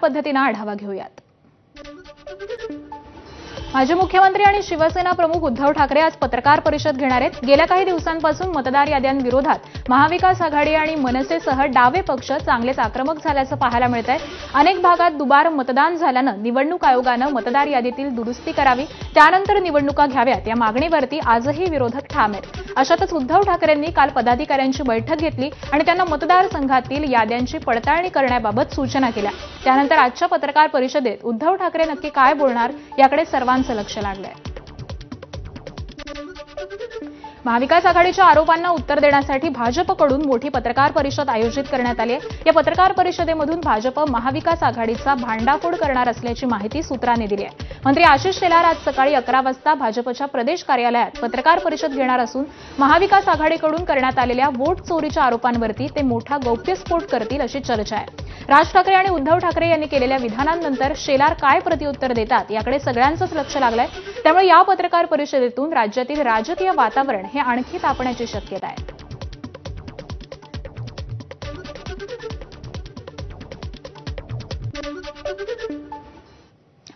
पद्धतीने आढावा घेऊयात। माजी मुख्यमंत्री आणि शिवसेना प्रमुख उद्धव ठाकरे आज पत्रकार परिषद घेणार आहेत। गेल्या काही दिवसांपासून मतदार याद्यांविरोधात महाविकास आघाडी आणि मनसेसह डावे पक्ष चांगलेच आक्रमक झाल्याचं पाहायला मिळत आहे। अनेक भागात दुबार मतदान झाल्यानं निवडणूक आयोगानं मतदार यादीतील दुरुस्ती करावी, त्यानंतर निवडणुका घ्याव्यात या मागणीवरती आजही विरोधक ठाम आहेत। अशातच उद्धव ठाकरेंनी काल पदाधिकाऱ्यांची बैठक घेतली आणि त्यांना मतदारसंघातील याद्यांची पडताळणी करण्याबाबत सूचना केल्या। त्यानंतर आजच्या पत्रकार परिषदेत उद्धव ठाकरे नक्की काय बोलणार याकडे सर्वांचं लक्ष लागलंय। महाविकास आघाडीच्या आरोपांना उत्तर देण्यासाठी भाजपकडून मोठी पत्रकार परिषद आयोजित करण्यात आली आहे। या पत्रकार परिषदेमधून भाजप महाविकास आघाडीचा भांडाफोड करणार असल्याची माहिती सूत्रांनी दिली आहे। मंत्री आशिष शेलार आज सकाळी 11 वाजता भाजपच्या प्रदेश कार्यालयात पत्रकार परिषद घेणार असून महाविकास आघाडीकडून करण्यात आलेल्या वोट चोरीच्या आरोपांवरती ते मोठा गौप्यस्फोट करतील अशी चर्चा आहे। राज ठाकरे आणि उद्धव ठाकरे यांनी केलेल्या विधानांनंतर शेलार काय प्रत्युत्तर देतात याकडे सगळ्यांचंच लक्ष लागलंय। त्यामुळे या पत्रकार परिषदेतून राज्यातील राजकीय वातावरण हे आणखी तापण्याची शक्यता आहे।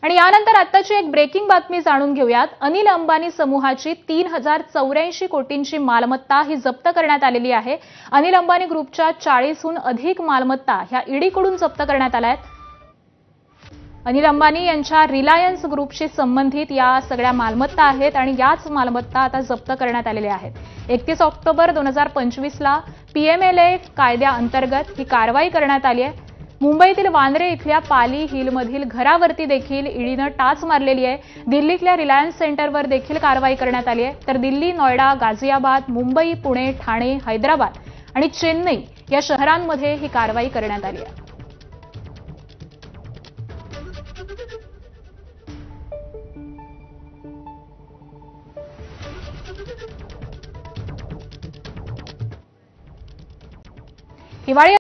आणि यानंतर आताची एक ब्रेकिंग बातमी जाणून घेऊयात। अनिल अंबानी समूहाची 3084 कोटींची मालमत्ता ही जप्त करण्यात आलेली आहे। अनिल अंबानी ग्रुपच्या 40हून अधिक मालमत्ता ह्या ईडीकडून जप्त करण्यात आल्या आहेत। अनिल अंबानी यांच्या रिलायन्स ग्रुपशी संबंधित या सगळ्या मालमत्ता आहेत आणि याच मालमत्ता आता जप्त करण्यात आलेल्या आहेत। 31 ऑक्टोबर 2025 ला पीएमएलए कायद्याअंतर्गत ही कारवाई करण्यात आली आहे। मुंबईतील वांद्रे इथल्या पाली हिलमधील घरावरती देखील ईडीनं टाच मारलेली आहे। दिल्लीतल्या रिलायन्स सेंटरवर देखील कारवाई करण्यात आली आहे। तर दिल्ली, नोएडा, गाझियाबाद, मुंबई, पुणे, ठाणे, हैदराबाद आणि चेन्नई या शहरांमध्ये ही कारवाई करण्यात आली आहे। हिवाळी